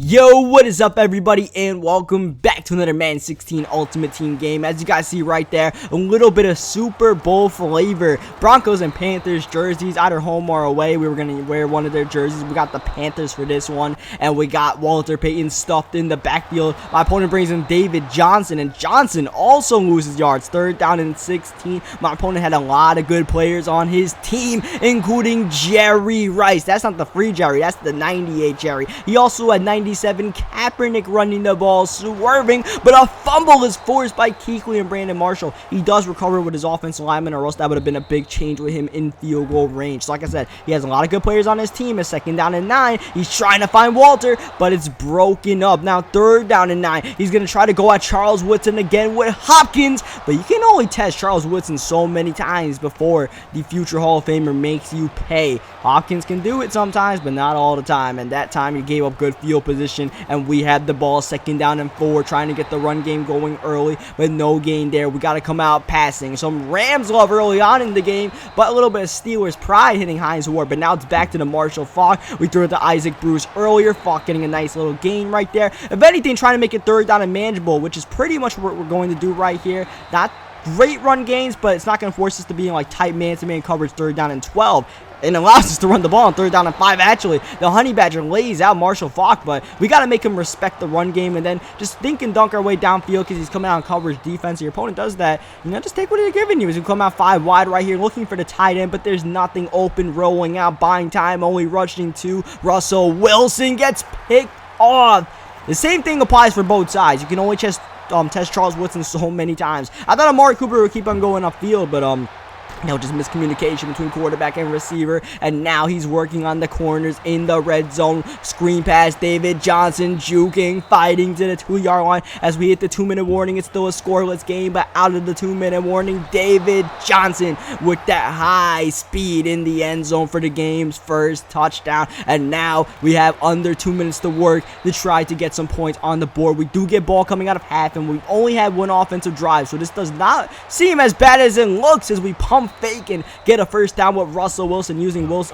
Yo, what is up everybody, and welcome back to another Madden 16 Ultimate Team game. As you guys see right there, a little bit of Super Bowl flavor. Broncos and Panthers jerseys, either home or away. We were going to wear one of their jerseys. We got the Panthers for this one, and we got Walter Payton stuffed in the backfield. My opponent brings in David Johnson, and Johnson also loses yards. 3rd down and 16. My opponent had a lot of good players on his team, including Jerry Rice. That's not the free Jerry, that's the 98 Jerry. He also had 97. Kaepernick running the ball, swerving, but a fumble is forced by Kuechly and Brandon Marshall. He does recover with his offensive lineman, or else that would have been a big change with him in field goal range. So like I said, he has a lot of good players on his team. It's 2nd down and 9. He's trying to find Walter, but it's broken up. Now 3rd down and 9. He's going to try to go at Charles Woodson again with Hopkins, but you can only test Charles Woodson so many times before the future Hall of Famer makes you pay. Hopkins can do it sometimes, but not all the time, and that time he gave up good field position, and we had the ball 2nd down and 4, trying to get the run game going early, but no gain there. We got to come out passing. Some Rams love early on in the game, but a little bit of Steelers pride hitting Hines Ward. But now it's back to the Marshall Faulk. We threw it to Isaac Bruce earlier. Faulk getting a nice little gain right there. If anything, trying to make it 3rd down and manageable, which is pretty much what we're going to do right here. Not great run gains, but it's not going to force us to be in like tight man-to-man coverage 3rd down and 12. And allows us to run the ball on 3rd down and 5. Actually, the Honey Badger lays out Marshall Faulk, but we got to make him respect the run game, and then just think and dunk our way downfield because he's coming out in coverage defense. Your opponent does that, just take what he's giving you. He's going to come out 5 wide right here, looking for the tight end, but there's nothing open, rolling out, buying time, only rushing to Russell Wilson, gets picked off. The same thing applies for both sides. You can only just test Charles Woodson so many times. I thought Amari Cooper would keep on going upfield, but just miscommunication between quarterback and receiver, and now he's working on the corners in the red zone. Screen pass, David Johnson juking, fighting to the 2-yard line. As we hit the 2-minute warning, it's still a scoreless game, but out of the 2-minute warning, David Johnson with that high speed in the end zone for the game's first touchdown. And now we have under 2 minutes to work to try to get some points on the board. We do get ball coming out of half, and we've only had one offensive drive, so this does not seem as bad as it looks as we pump fake and get a 1st down with Russell Wilson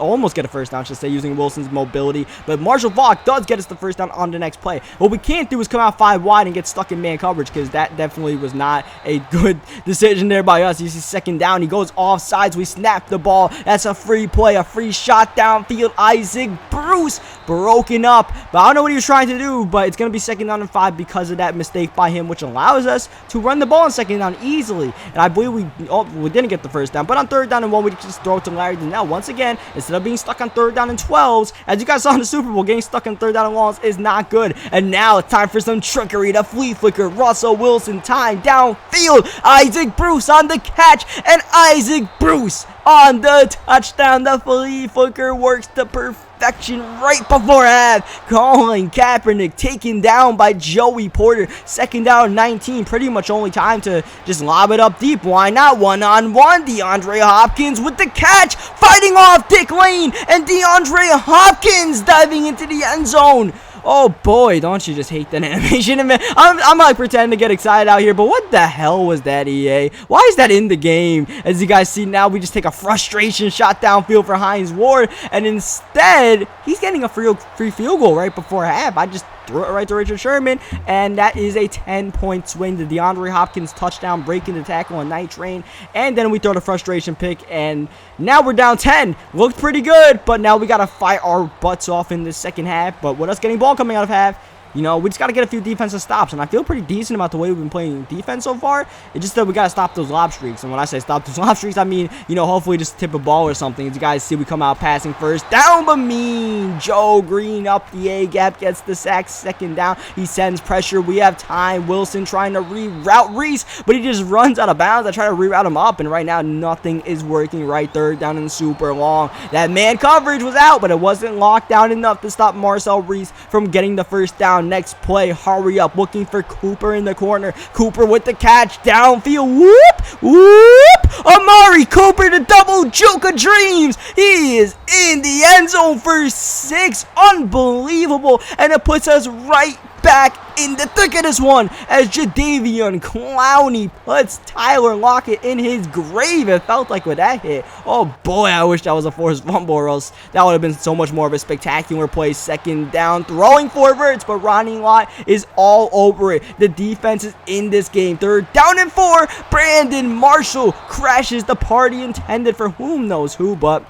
almost get a 1st down, I should say, using Wilson's mobility. But Marshall Faulk does get us the 1st down on the next play. What we can't do is come out 5 wide and get stuck in man coverage, because that definitely was not a good decision there by us. You see 2nd down, he goes off sides, we snap the ball. That's a free play, a free shot downfield. Isaac Bruce broken up, but I don't know what he was trying to do, but it's going to be 2nd down and 5 because of that mistake by him, which allows us to run the ball on 2nd down easily. And I believe we didn't get the 1st down, but on 3rd down and 1, we just throw it to Larry. And now, once again, instead of being stuck on 3rd down and 12s, as you guys saw in the Super Bowl, getting stuck on 3rd down and longs is not good. And now it's time for some trickery. The flea flicker, Russell Wilson, time downfield. Isaac Bruce on the catch, and Isaac Bruce on the touchdown. The flea flicker works to perfection right before half. Colin Kaepernick taken down by Joey Porter. 2nd down 19. Pretty much only time to just lob it up deep. Why not? 1-on-1. DeAndre Hopkins with the catch. Fighting off Dick Lane. And DeAndre Hopkins diving into the end zone. Oh boy, don't you just hate that animation? I'm like pretending to get excited out here, but what the hell was that, EA? Why is that in the game? As you guys see now, we just take a frustration shot downfield for Hines Ward, and instead, he's getting a free field goal right before half. I just threw it right to Richard Sherman, and that is a 10-point swing. The DeAndre Hopkins touchdown, breaking the tackle on Night Train, and then we throw the frustration pick, and now we're down 10. Looked pretty good, but now we got to fight our butts off in the 2nd half, but with us getting ball coming out of half, we just got to get a few defensive stops, and I feel pretty decent about the way we've been playing defense so far. It's just that we got to stop those lob streaks, and when I say stop those lob streaks, I mean, hopefully just tip a ball or something. As you guys see, we come out passing 1st down, but mean Joe Green up the A-gap, gets the sack. 2nd down, he sends pressure. We have time. Wilson trying to reroute Reese, but he just runs out of bounds. I try to reroute him up, and right now, nothing is working right. 3rd down and super long. That man coverage was out, but it wasn't locked down enough to stop Marcel Reese from getting the 1st down. Next play, hurry up, looking for Cooper in the corner. Cooper with the catch downfield. Whoop, whoop. Amari Cooper, the double juke of dreams. He is in the end zone for 6. Unbelievable. And it puts us right back in the thick of this one as Jadeveon Clowney puts Tyler Lockett in his grave. It felt like with that hit. Oh boy, I wish that was a forced fumble, or else that would have been so much more of a spectacular play. Second down, throwing forwards, but Ronnie Lott is all over it. The defense is in this game. Third down and 4. Brandon Marshall crashes the party intended for whom knows who, but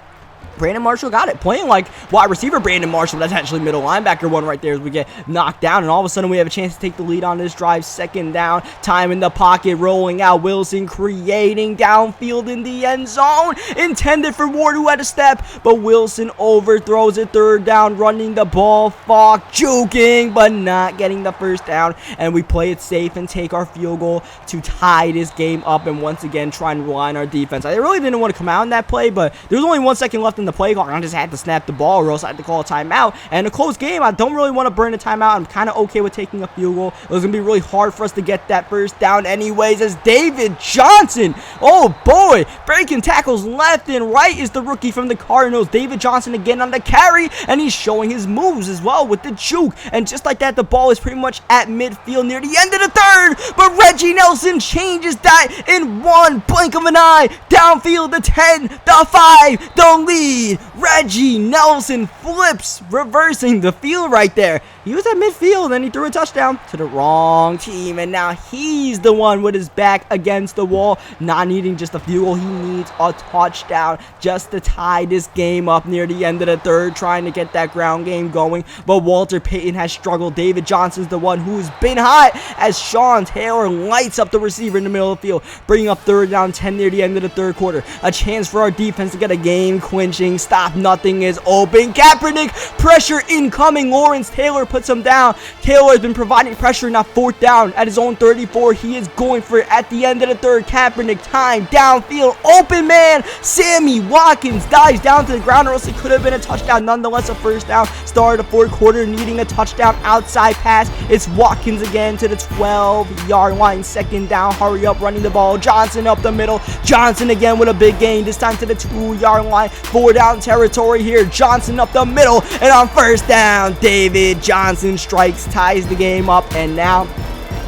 Brandon Marshall got it. Playing like wide receiver Brandon Marshall. That's actually middle linebacker one right there as we get knocked down. And all of a sudden we have a chance to take the lead on this drive. Second down. Time in the pocket. Rolling out. Wilson creating downfield in the end zone. Intended for Ward, who had a step. But Wilson overthrows it. Third down. Running the ball. Falk juking, but not getting the first down. And we play it safe and take our field goal to tie this game up. And once again try and rely on our defense. I really didn't want to come out in that play, but there was only 1 second left in the play clock. I just had to snap the ball, or else I had to call a timeout. And a close game, I don't really want to burn a timeout. I'm kind of okay with taking a field goal. It was going to be really hard for us to get that first down anyways, as David Johnson, oh boy, breaking tackles left and right is the rookie from the Cardinals. David Johnson again on the carry, and he's showing his moves as well with the juke. And just like that, the ball is pretty much at midfield near the end of the third, but Reggie Nelson changes that in one blink of an eye. Downfield, the 10, the 5, the lead. Reggie Nelson flips, reversing the field right there. He was at midfield and he threw a touchdown to the wrong team, and now he's the one with his back against the wall, not needing just a field goal. He needs a touchdown just to tie this game up near the end of the third, trying to get that ground game going. But Walter Payton has struggled. David Johnson's the one who's been hot as Sean Taylor lights up the receiver in the middle of the field, bringing up third down 10 near the end of the third quarter. A chance for our defense to get a game-clinching stop. Nothing is open. Kaepernick, pressure incoming. Lawrence Taylor puts him down. Taylor has been providing pressure, now fourth down at his own 34. He is going for it at the end of the third. Kaepernick, time, downfield, open man. Sammy Watkins dives down to the ground, or else it could have been a touchdown. Nonetheless, a first down. Start of the fourth quarter, needing a touchdown. Outside pass. It's Watkins again to the 12-yard line. Second down. Hurry up, running the ball. Johnson up the middle. Johnson again with a big gain, this time to the 2-yard line. 4 down territory here. Johnson up the middle, and on first down, David Johnson strikes, ties the game up, and now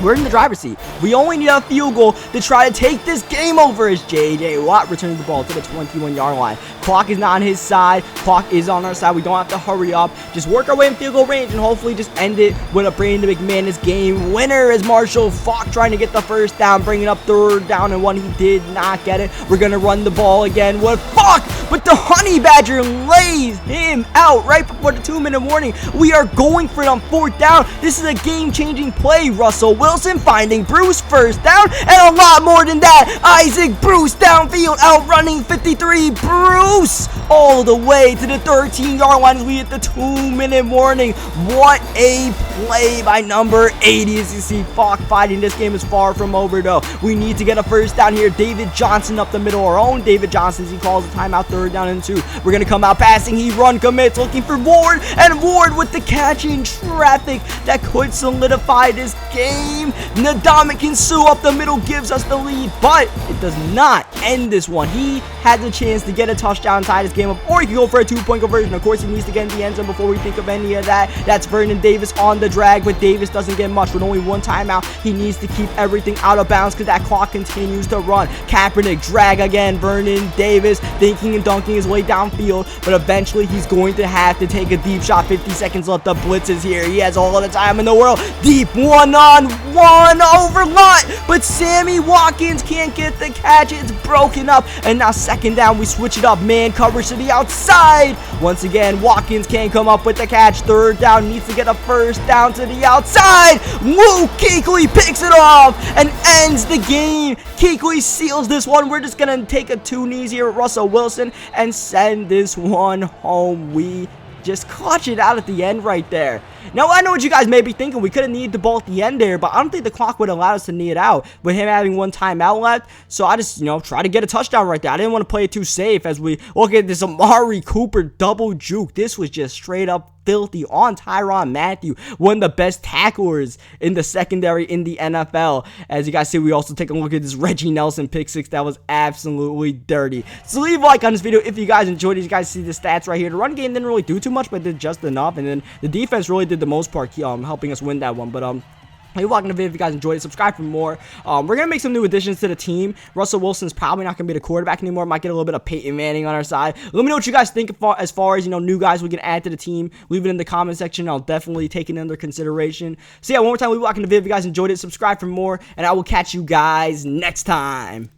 we're in the driver's seat. We only need a field goal to try to take this game over, as J.J. Watt returns the ball to the 21-yard line. Clock is not on his side. Clock is on our side. We don't have to hurry up. Just work our way in field goal range and hopefully just end it with a Brandon McManus game winner, as Marshall Falk trying to get the first down, bringing up third down and 1. He did not get it. We're going to run the ball again with Falk, but the Honey Badger lays him out right before the 2-minute warning. We are going for it on fourth down. This is a game-changing play. Russell Wilson finding Bruce, first down, and a lot more than that. Isaac Bruce downfield, outrunning 53. Bruce all the way to the 13-yard line as we hit the 2-minute warning. What a play by number 80. As you see, Falk fighting. This game is far from over though. We need to get a first down here. David Johnson up the middle. Our own David Johnson, he calls a timeout. Third down and 2. We're going to come out passing. He run commits, looking for Ward, and Ward with the catch in traffic that could solidify this game. Ndamukong Suh up the middle gives us the lead, but it does not end this one. He has a chance to get a touchdown, tie this game up, or he can go for a 2-point conversion. Of course, he needs to get in the end zone before we think of any of that. That's Vernon Davis on the drag, but Davis doesn't get much with only 1 timeout. He needs to keep everything out of bounds because that clock continues to run. Kaepernick drag again. Vernon Davis thinking and dunking his way downfield, but eventually he's going to have to take a deep shot. 50 seconds left. The blitz is here. He has all the time in the world. Deep one-on-one over Lott, but Sammy Watkins can't get the catch. It's broken up, and now second down. We switch it up. Man coverage to the outside. Once again, Watkins can't come up with the catch. Third down, needs to get a first down to the outside. Luke Kuechly picks it off and ends the game. Kuechly seals this one. We're just going to take a 2 knees here at Russell Wilson and send this one home. We just clutch it out at the end right there. Now, I know what you guys may be thinking. We could have needed the ball at the end there, but I don't think the clock would allow us to knee it out with him having 1 timeout left. So I just, try to get a touchdown right there. I didn't want to play it too safe as we look at this Amari Cooper double juke. This was just straight up filthy on Tyrann Mathieu, one of the best tacklers in the secondary in the NFL. As you guys see, we also take a look at this Reggie Nelson pick 6 that was absolutely dirty. So leave a like on this video if you guys enjoyed it. You guys see the stats right here. The run game didn't really do too much, but did just enough, and then the defense really did did the most part, helping us win that one. But Hey, welcome to the video. If you guys enjoyed it, subscribe for more. We're going to make some new additions to the team. Russell Wilson's probably not going to be the quarterback anymore. Might get a little bit of Peyton Manning on our side. Let me know what you guys think as far as, new guys we can add to the team. Leave it in the comment section. I'll definitely take it under consideration. So yeah, one more time, we'll be watching the video. If you guys enjoyed it, subscribe for more, and I will catch you guys next time.